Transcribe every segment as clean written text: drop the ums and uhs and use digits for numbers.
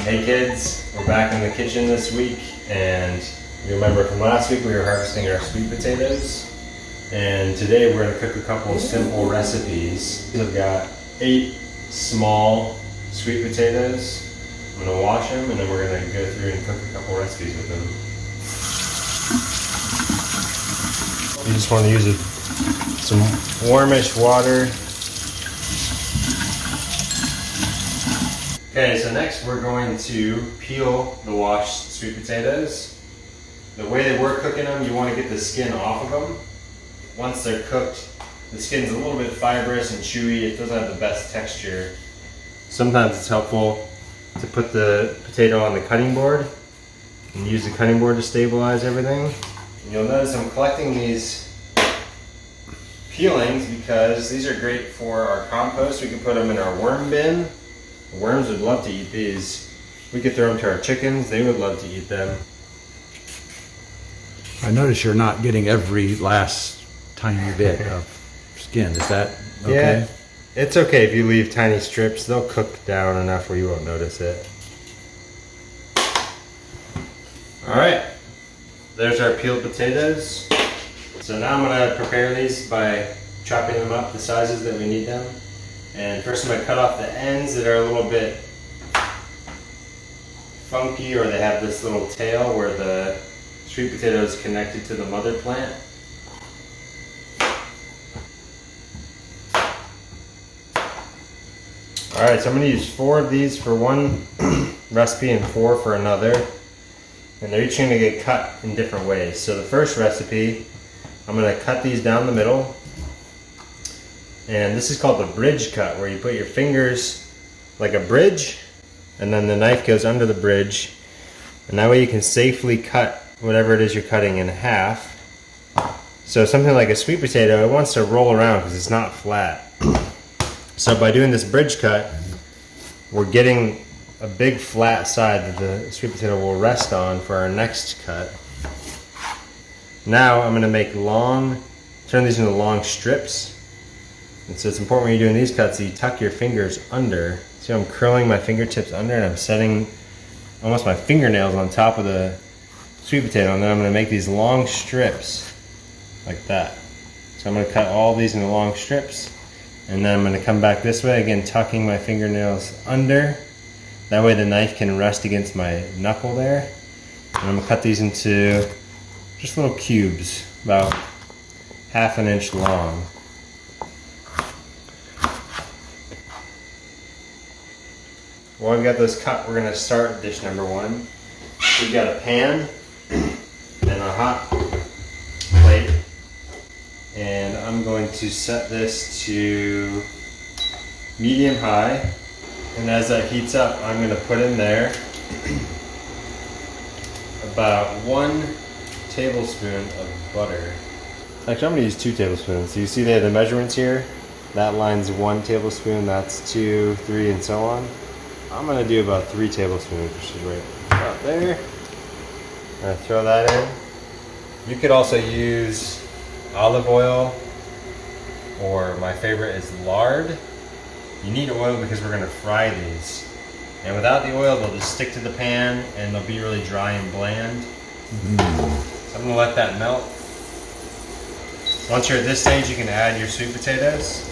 Hey kids, we're back in the kitchen this week, and you remember from last week we were harvesting our sweet potatoes, and today we're going to cook a couple of simple recipes. We've got 8 small sweet potatoes. I'm going to wash them, and then we're going to go through and cook a couple recipes with them. You just want to use some warmish water. Okay, so next we're going to peel the washed sweet potatoes. The way that we're cooking them, you want to get the skin off of them. Once they're cooked, the skin's a little bit fibrous and chewy. It doesn't have the best texture. Sometimes it's helpful to put the potato on the cutting board and use the cutting board to stabilize everything. And you'll notice I'm collecting these peelings because these are great for our compost. We can put them in our worm bin. The worms would love to eat these. We could throw them to our chickens. They would love to eat them. I notice you're not getting every last tiny bit of skin. Is that okay? Yeah, it's okay if you leave tiny strips. They'll cook down enough where you won't notice it. All right, there's our peeled potatoes. So now I'm gonna prepare these by chopping them up the sizes that we need them. And first I'm going to cut off the ends that are a little bit funky, or they have this little tail where the sweet potato is connected to the mother plant. Alright, so I'm going to use 4 of these for one recipe and 4 for another. And they're each going to get cut in different ways. So the first recipe, I'm going to cut these down the middle. And this is called the bridge cut, where you put your fingers like a bridge, and then the knife goes under the bridge, and that way you can safely cut whatever it is you're cutting in half. So something like a sweet potato, it wants to roll around because it's not flat. So by doing this bridge cut, we're getting a big flat side that the sweet potato will rest on for our next cut. Now I'm going to turn these into long strips. And so it's important when you're doing these cuts that you tuck your fingers under. See how I'm curling my fingertips under, and I'm setting almost my fingernails on top of the sweet potato, and then I'm going to make these long strips like that. So I'm going to cut all these into long strips, and then I'm going to come back this way, again tucking my fingernails under. That way the knife can rest against my knuckle there. And I'm going to cut these into just little cubes, about ½ an inch long. While we've got those cut, we're going to start dish number 1. We've got a pan and a hot plate, and I'm going to set this to medium-high, and as that heats up, I'm going to put in there about 1 tablespoon of butter. Actually, I'm going to use 2 tablespoons. So you see they have the measurements here? That line's 1 tablespoon, that's 2, 3, and so on. I'm going to do about 3 tablespoons, which is right about there. I'm going to throw that in. You could also use olive oil, or my favorite is lard. You need oil because we're going to fry these. And without the oil, they'll just stick to the pan and they'll be really dry and bland. So I'm going to let that melt. Once you're at this stage, you can add your sweet potatoes.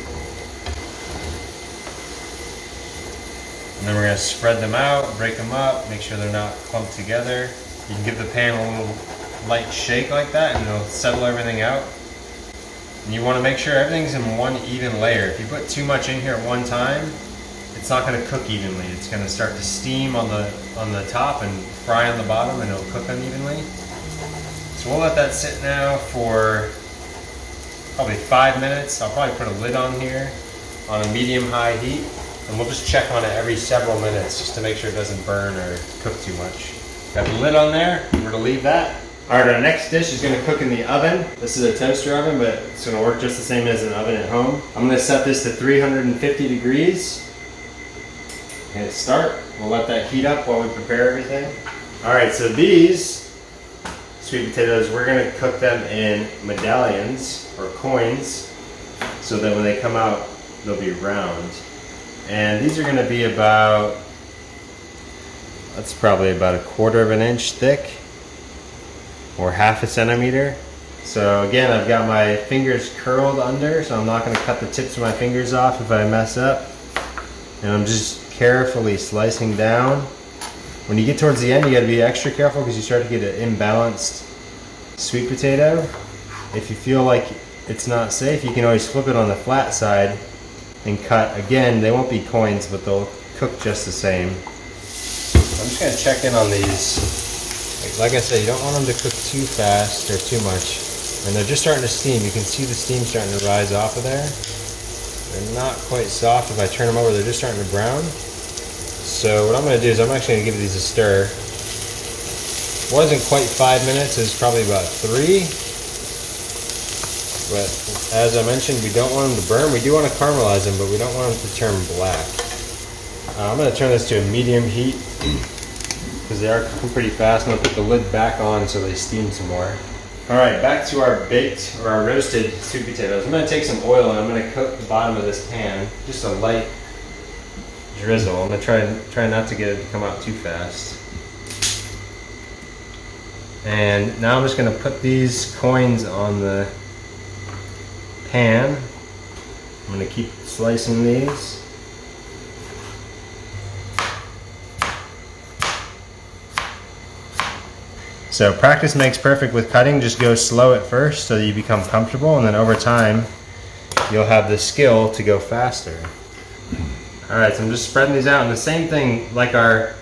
And then we're going to spread them out, break them up, make sure they're not clumped together. You can give the pan a little light shake like that, and it'll settle everything out. And you want to make sure everything's in one even layer. If you put too much in here at one time, it's not going to cook evenly. It's going to start to steam on the top and fry on the bottom, and it'll cook unevenly. So we'll let that sit now for probably 5 minutes. I'll probably put a lid on here on a medium-high heat. And we'll just check on it every several minutes just to make sure it doesn't burn or cook too much. Got the lid on there, we're gonna leave that. All right, our next dish is gonna cook in the oven. This is a toaster oven, but it's gonna work just the same as an oven at home. I'm gonna set this to 350 degrees. Hit start, we'll let that heat up while we prepare everything. All right, so these sweet potatoes, we're gonna cook them in medallions or coins so that when they come out, they'll be round. And these are going to be about That's probably about 1/4 of an inch thick, or 1/2 centimeter. So again, I've got my fingers curled under, so I'm not going to cut the tips of my fingers off if I mess up. And I'm just carefully slicing down. When you get towards the end, you got to be extra careful because you start to get an imbalanced sweet potato. If you feel like it's not safe, you can always flip it on the flat side and cut. Again, they won't be coins, but they'll cook just the same. I'm just going to check in on these. Like I said, you don't want them to cook too fast or too much. And they're just starting to steam. You can see the steam starting to rise off of there. They're not quite soft. If I turn them over, they're just starting to brown. So what I'm going to do is I'm actually going to give these a stir. Wasn't quite 5 minutes, it was probably about 3. But as I mentioned, we don't want them to burn. We do want to caramelize them, but we don't want them to turn black. I'm going to turn this to a medium heat because they are cooking pretty fast. I'm going to put the lid back on so they steam some more. Alright, back to our baked or our roasted sweet potatoes. I'm going to take some oil and I'm going to coat the bottom of this pan. Just a light drizzle. I'm going to try not to get it to come out too fast. And now I'm just going to put these coins on the pan. I'm going to keep slicing these. So practice makes perfect with cutting. Just go slow at first so that you become comfortable, and then over time you'll have the skill to go faster. Alright, so I'm just spreading these out, and the same thing like our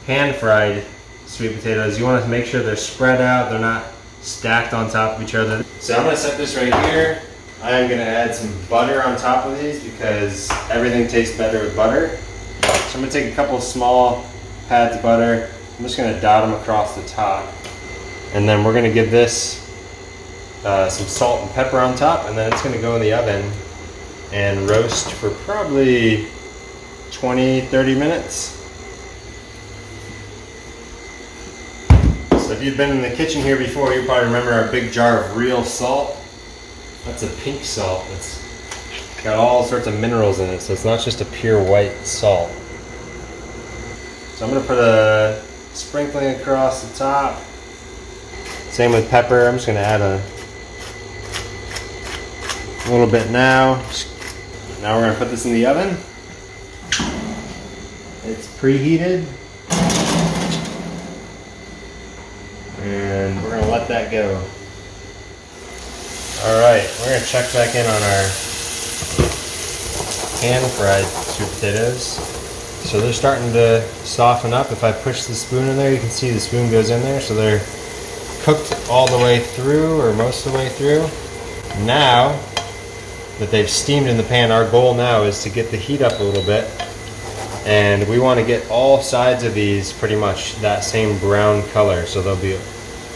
pan-fried sweet potatoes, you want to make sure they're spread out, they're not stacked on top of each other. So I'm going to set this right here. I am going to add some butter on top of these because everything tastes better with butter. So I'm going to take a couple small pads of butter. I'm just going to dot them across the top. And then we're going to give this some salt and pepper on top, and then it's going to go in the oven and roast for probably 20-30 minutes. So if you've been in the kitchen here before, you probably remember our big jar of real salt. That's a pink salt. It's got all sorts of minerals in it, so it's not just a pure white salt. So I'm going to put a sprinkling across the top. Same with pepper. I'm just going to add a little bit now. Now we're going to put this in the oven. It's preheated. And we're going to let that go. Alright, we're going to check back in on our pan-fried sweet potatoes. So they're starting to soften up. If I push the spoon in there, you can see the spoon goes in there. So they're cooked all the way through, or most of the way through. Now that they've steamed in the pan, our goal now is to get the heat up a little bit. And we want to get all sides of these pretty much that same brown color. So they'll be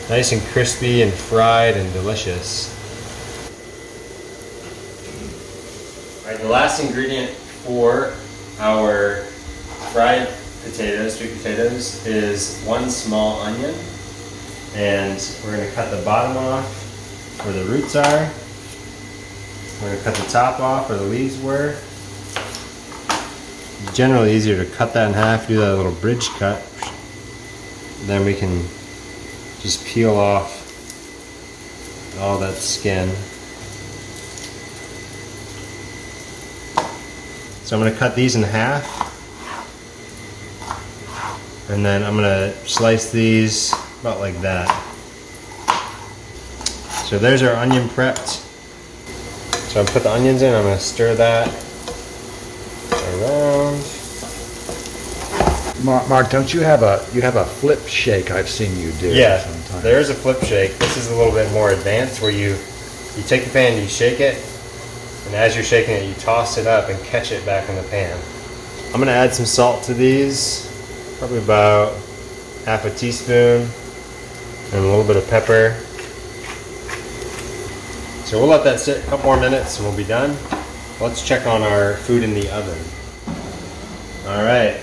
nice and crispy and fried and delicious. Alright, the last ingredient for our fried potatoes, sweet potatoes, is 1 small onion. And we're going to cut the bottom off where the roots are. We're going to cut the top off where the leaves were. It's generally easier to cut that in half, do that little bridge cut. Then we can just peel off all that skin. So I'm going to cut these in half. And then I'm going to slice these about like that. So there's our onion prepped. So I put the onions in, I'm going to stir that around. Mark, don't you have a flip shake I've seen you do? Yeah, sometimes. There's a flip shake. This is a little bit more advanced where you take the pan, you shake it, and as you're shaking it, you toss it up and catch it back in the pan. I'm going to add some salt to these, probably about 1/2 teaspoon, and a little bit of pepper. So we'll let that sit a couple more minutes and we'll be done. Let's check on our food in the oven. Alright.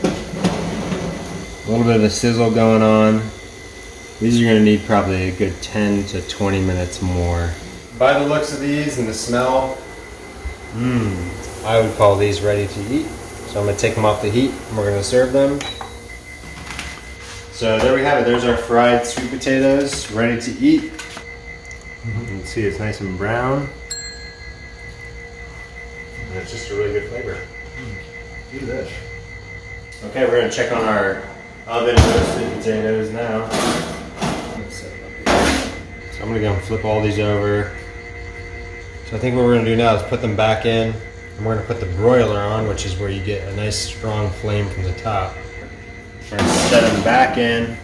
A little bit of a sizzle going on. These are going to need probably a good 10 to 20 minutes more. By the looks of these and the smell, I would call these ready to eat. So I'm going to take them off the heat and we're going to serve them. So there we have it. There's our fried sweet potatoes ready to eat. You can see it's nice and brown. And it's just a really good flavor. Do this. Okay, we're gonna check on our oven roasted potatoes now. So I'm gonna go and flip all these over. So I think what we're gonna do now is put them back in, and we're gonna put the broiler on, which is where you get a nice strong flame from the top. We're gonna set them back in.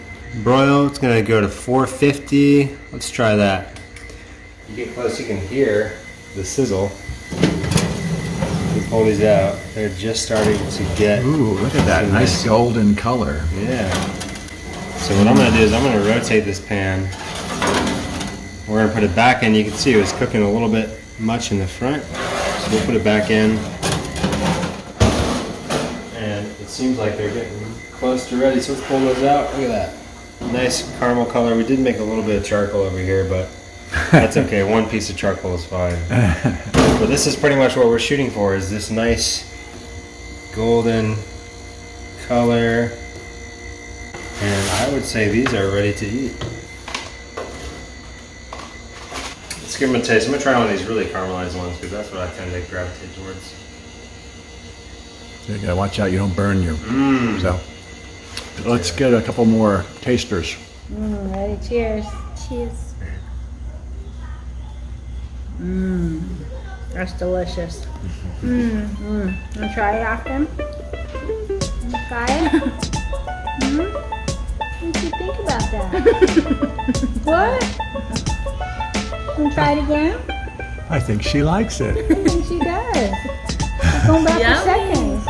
Broil, it's gonna go to 450. Let's try that. You get close, you can hear the sizzle. We pull these out. They're just starting to get. Ooh, look at that nice golden color. Yeah. So what I'm gonna do is I'm gonna rotate this pan. We're gonna put it back in. You can see it was cooking a little bit much in the front. So we'll put it back in. And it seems like they're getting close to ready. So let's pull those out. Look at that. Nice caramel color. We did make a little bit of charcoal over here, but that's okay. One piece of charcoal is fine. But this is pretty much what we're shooting for, is this nice golden color. And I would say these are ready to eat. Let's give them a taste. I'm gonna try one of these really caramelized ones because that's what I tend to gravitate towards. You gotta watch out you don't burn your. So let's get a couple more tasters. Ready? Cheers. Cheers. That's delicious. Wanna try it, Austin? Wanna try it? What do you think about that? What? Wanna try it again? I think she likes it. I think she does. She's going back for seconds.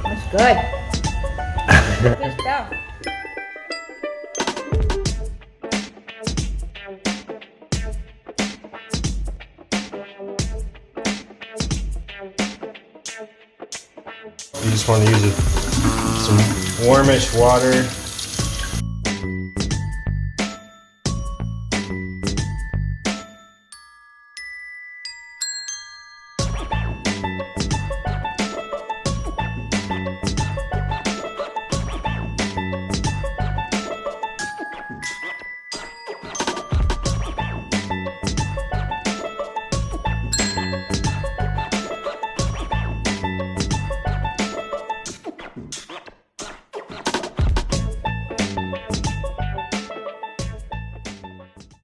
That's good. Good stuff. You just want to use some warmish water.